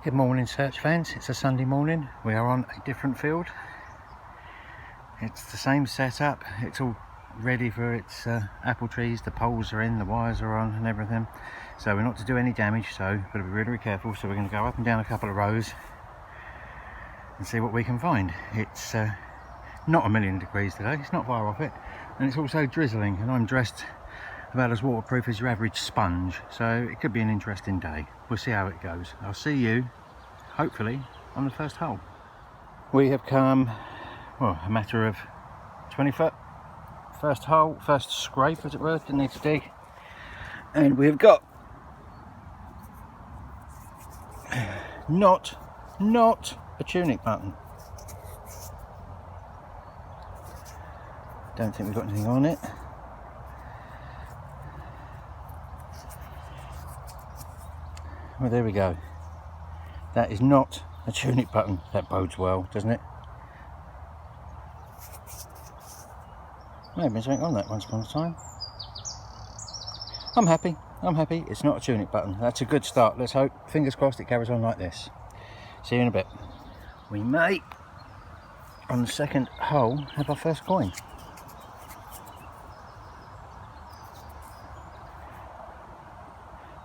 Good morning, search fans. It's a Sunday morning. We are on a different field. It's the same setup. It's all ready for its apple trees. The poles are in, the wires are on and everything. So we're not to do any damage, so we've got to be really, really careful. So we're going to go up and down a couple of rows and see what we can find. It's not a million degrees today. It's not far off it. And it's also drizzling, and I'm dressed about as waterproof as your average sponge, so it could be an interesting day. We'll see how it goes. I'll see you hopefully on the first hole. We have come, well, a matter of 20 foot. First hole, first scrape as it were, didn't need to dig. And we've got not a tunic button. Don't think we've got anything on it. Well, there we go. That is not a tunic button. That bodes well, doesn't it? May have been something on that once upon a time. I'm happy. It's not a tunic button. That's a good start. Let's hope, fingers crossed, it carries on like this. See you in a bit. We may, on the second hole, have our first coin.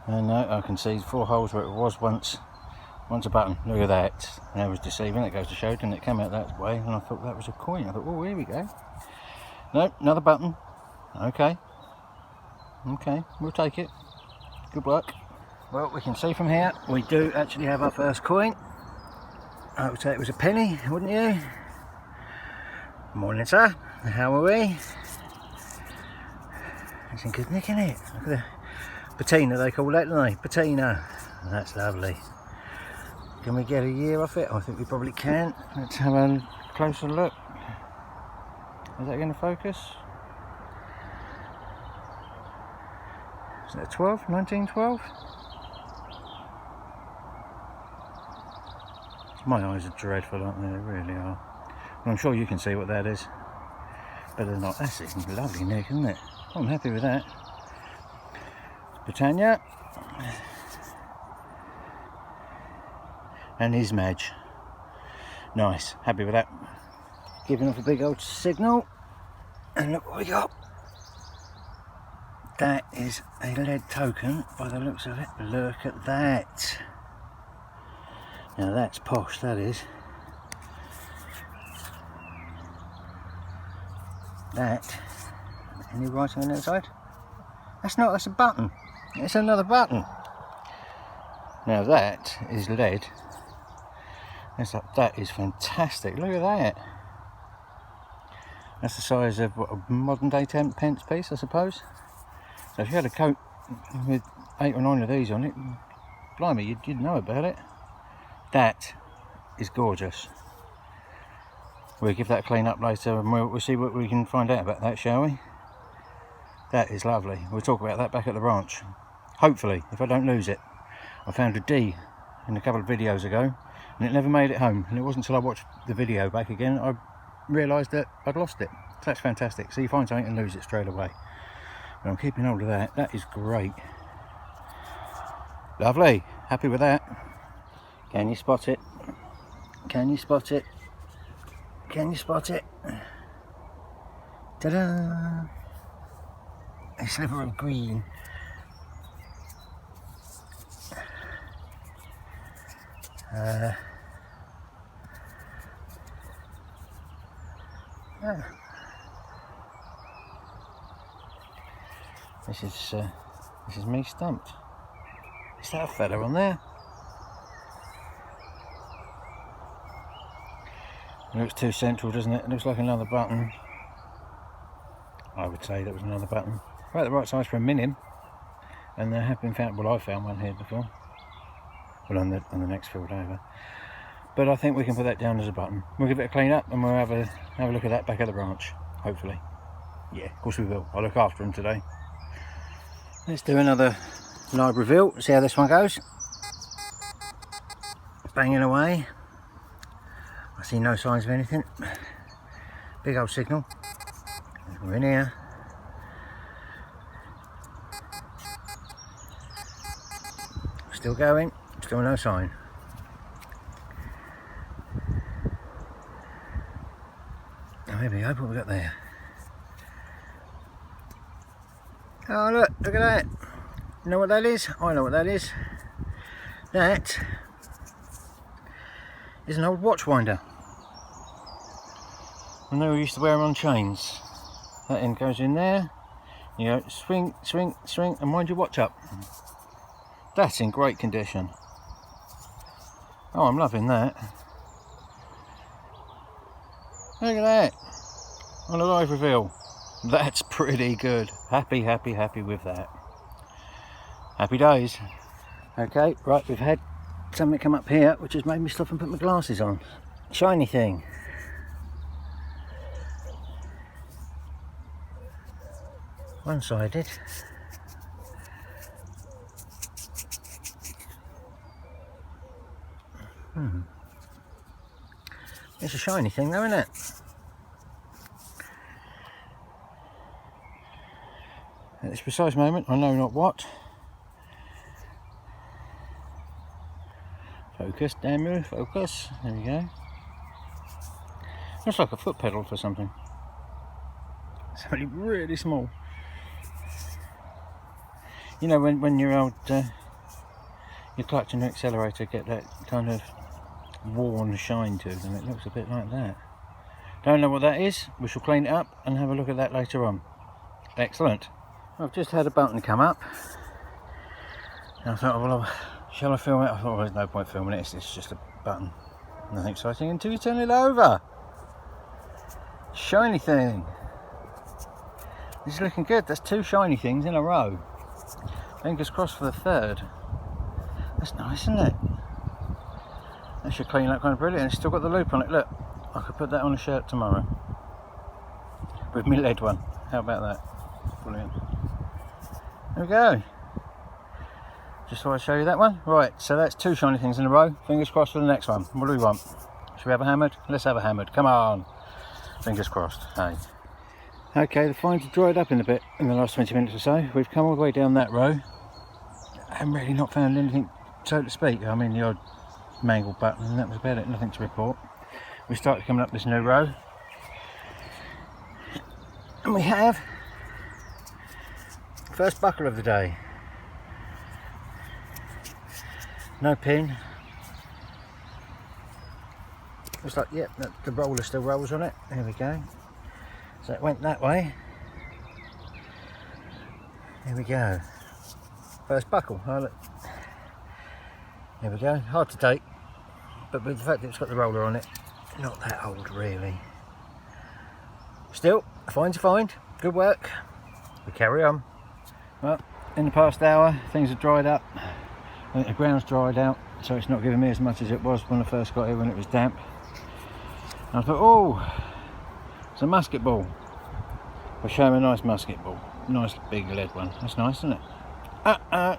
And no, I can see 4 holes where it was once a button. Look at that. And that was deceiving. It goes to show, didn't it? It came out that way, and I thought that was a coin. I thought, oh, here we go. No, another button. Okay, we'll take it. Good work. Well, we can see from here we do actually have our first coin. I would say it was a penny, wouldn't you? Morning, sir. How are we? It's in good nick, isn't it? Look at the patina, they call that, don't they? Patina. That's lovely. Can we get a year off it? I think we probably can. Let's have a closer look. Is that going to focus? Is that 12? 1912? My eyes are dreadful, aren't they? They really are. Well, I'm sure you can see what that is. Better than not. That's a lovely nick, isn't it? I'm happy with that. Britannia. And his Madge. Nice. Happy with that. Giving off a big old signal. And look what we got. That is a lead token by the looks of it. Look at that. Now that's posh, that is. That. Any writing on the outside? That's a button. It's another button. Now that is lead. That is fantastic. Look at that. That's the size of what, a modern day 10p piece, I suppose. So if you had a coat with 8 or 9 of these on it, blimey, you'd know about it. That is gorgeous. We'll give that a clean up later, and we'll see what we can find out about that, shall we? That is lovely. We'll talk about that back at the ranch. Hopefully, if I don't lose it. I found a D in a couple of videos ago, and it never made it home. And it wasn't until I watched the video back again I realised that I'd lost it. So that's fantastic. So you find something and lose it straight away. But I'm keeping hold of that. That is great. Lovely. Happy with that. Can you spot it? Can you spot it? Can you spot it? Ta-da! A sliver of green. Yeah. This is me stumped. Is that a feather on there? It looks too central, doesn't it? It looks like another button. I would say that was another button. About the right size for a minim. And there have been found, well, I found one here before. Well, on the next field over. But I think we can put that down as a button. We'll give it a clean up and we'll have a look at that back at the ranch, hopefully. Yeah, of course we will. I'll look after him today. Let's do another live reveal. See how this one goes. Banging away. I see no signs of anything. Big old signal. We're in here. Still going, still no sign. There we go, what we got there? Oh look at that. You know what that is? I know what that is. That is an old watch winder. And they used to wear them on chains. That end goes in there. You go swing, swing, swing, and wind your watch up. That's in great condition. Oh, I'm loving that. Look at that. On a live reveal. That's pretty good. Happy with that. Happy days. Okay, right, we've had something come up here which has made me stop and put my glasses on. Shiny thing. One-sided. It's a shiny thing though, isn't it? At this precise moment, I know not what. Focus, damn you, focus. There we go. Looks like a foot pedal for something. It's only really small. You know, when your old your clutch and your accelerator get that kind of worn shine to them, it looks a bit like that. Don't know what that is. We shall clean it up and have a look at that later on. Excellent. I've just had a button come up, and I thought, well, shall I film it? I thought, well, there's no point filming it. It's just a button. Nothing exciting until you turn it over. Shiny thing. This is looking good. That's 2 shiny things in a row. Fingers crossed for the third. That's nice, isn't it? That should clean up kind of brilliant. It's still got the loop on it. Look, I could put that on a shirt tomorrow with my lead one. How about that? Brilliant. There we go. Just thought I'd show you that one. Right, so that's 2 shiny things in a row. Fingers crossed for the next one. What do we want? Should we have a hammered? Let's have a hammered. Come on. Fingers crossed. Hey. Okay, the fines have dried up in a bit in the last 20 minutes or so. We've come all the way down that row. I haven't really not found anything, so to speak. I mean, the odd mangled button, and that was about it. Nothing to report. We started coming up this new row. And we have first buckle of the day. No pin. Looks like, yep, the roller still rolls on it. There we go. So it went that way. There we go. First buckle. Oh, look. There we go. Hard to date, but with the fact that it's got the roller on it, not that old really. Still, a fine's a find. Good work. We carry on. Well, in the past hour, things have dried up. I think the ground's dried out, so it's not giving me as much as it was when I first got here when it was damp. And I thought, oh, it's a musket ball. I'll show him a nice musket ball. Nice big lead one. That's nice, isn't it?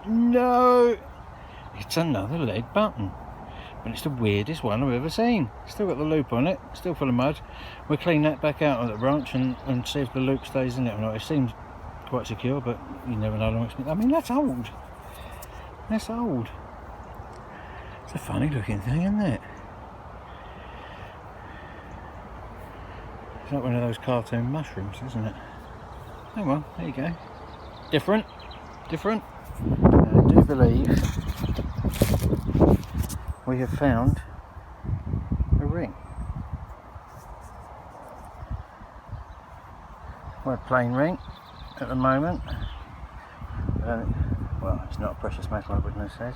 No! It's another lead button. But it's the weirdest one I've ever seen. Still got the loop on it, still full of mud. We'll clean that back out of the branch and see if the loop stays in it or not. It seems quite secure, but you never know how long it's been. I mean, that's old. That's old. It's a funny looking thing, isn't it? It's like one of those cartoon mushrooms, isn't it? Oh well, there you go. Different. I do believe we have found a ring. Well, a plain ring at the moment. Well, it's not a precious metal, I wouldn't have said.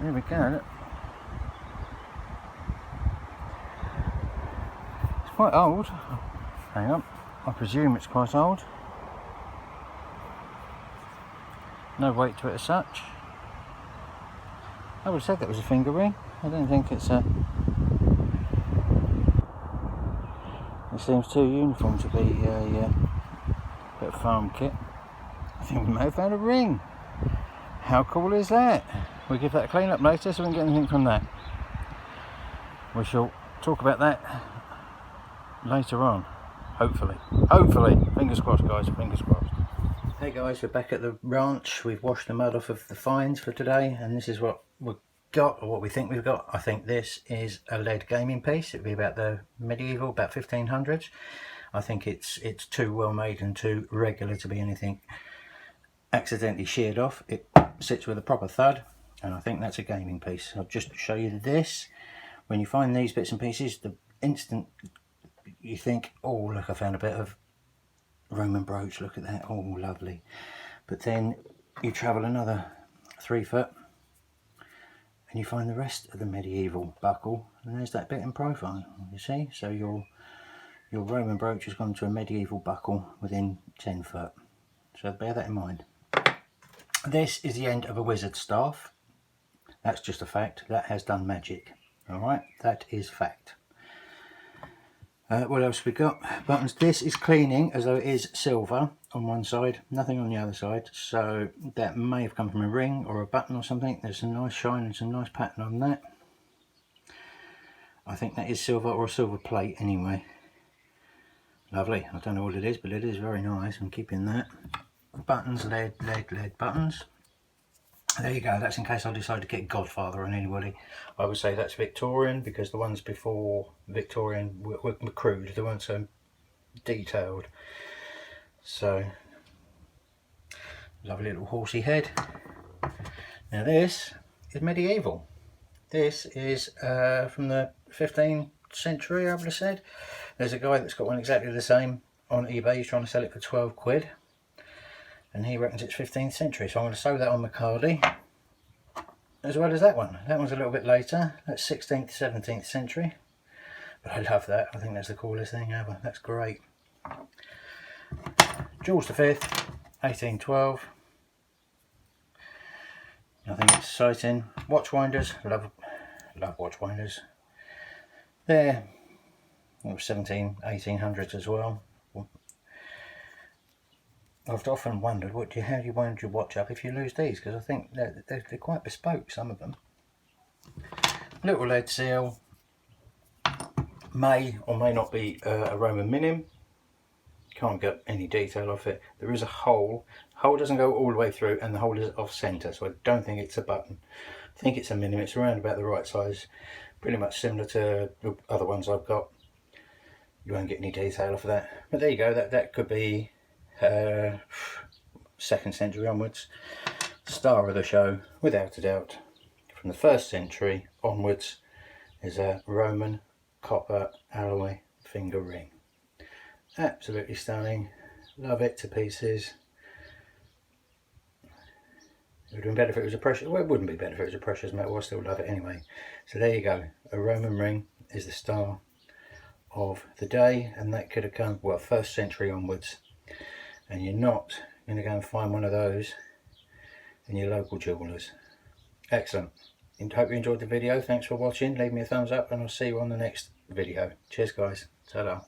There we go, look. It's quite old. Hang on, I presume it's quite old. No weight to it as such. I would have said that was a finger ring. I don't think it's a... It seems too uniform to be a bit of farm kit. I think we may have found a ring. How cool is that? We'll give that a clean up later so we can get anything from that. We shall talk about that later on. Hopefully. Fingers crossed, guys. Fingers crossed. Hey guys, we're back at the ranch. We've washed the mud off of the fines for today, and this is what we're got, or what we think we've got, I think this is a lead gaming piece. It'd be about the medieval, about 1500s. I think it's too well made and too regular to be anything accidentally sheared off. It sits with a proper thud, and I think that's a gaming piece. I'll just show you this. When you find these bits and pieces, the instant you think, oh look, I found a bit of Roman brooch, look at that, oh lovely. But then you travel another 3 foot and you find the rest of the medieval buckle, and there's that bit in profile, you see. So your Roman brooch has gone to a medieval buckle within 10 foot. So bear that in mind. This is the end of a wizard's staff. That's just a fact. That has done magic. Alright, that is fact. What else we got? Buttons. This is cleaning as though it is silver on one side, nothing on the other side. So that may have come from a ring or a button or something. There's some nice shine and some nice pattern on that. I think that is silver or a silver plate anyway. Lovely. I don't know what it is, but it is very nice. I'm keeping that. Buttons, lead buttons. There you go. That's in case I decide to get Godfather on anybody. I would say that's Victorian, because the ones before Victorian were crude. They weren't so detailed. So, lovely little horsey head. Now this is medieval. This is from the 15th century, I would have said. There's a guy that's got one exactly the same on eBay. He's trying to sell it for 12 quid. And he reckons it's 15th century, so I'm going to sew that on McCarty, as well as that one. That one's a little bit later. That's 16th, 17th century. But I love that. I think that's the coolest thing ever. That's great. George V, 1812. Nothing exciting. Watchwinders. Love watchwinders. They're 1800s as well. I've often wondered, how do you wind your watch up if you lose these? Because I think they're quite bespoke, some of them. Little lead seal. May or may not be a Roman minim. Can't get any detail off it. There is a hole. The hole doesn't go all the way through, and the hole is off centre, so I don't think it's a button. I think it's a minim. It's around about the right size. Pretty much similar to the other ones I've got. You won't get any detail off of that. But there you go. That could be 2nd century onwards. Star of the show, without a doubt. From the 1st century onwards is a Roman copper alloy finger ring. Absolutely stunning. Love it to pieces. It would have been better if it was a precious, well, it wouldn't be better if it was a precious metal. I still love it anyway. So there you go. A Roman ring is the star of the day, and that could have come, well, 1st century onwards. And you're not going to go and find one of those in your local jewellers. Excellent. I hope you enjoyed the video. Thanks for watching. Leave me a thumbs up, and I'll see you on the next video. Cheers guys. Ta-da.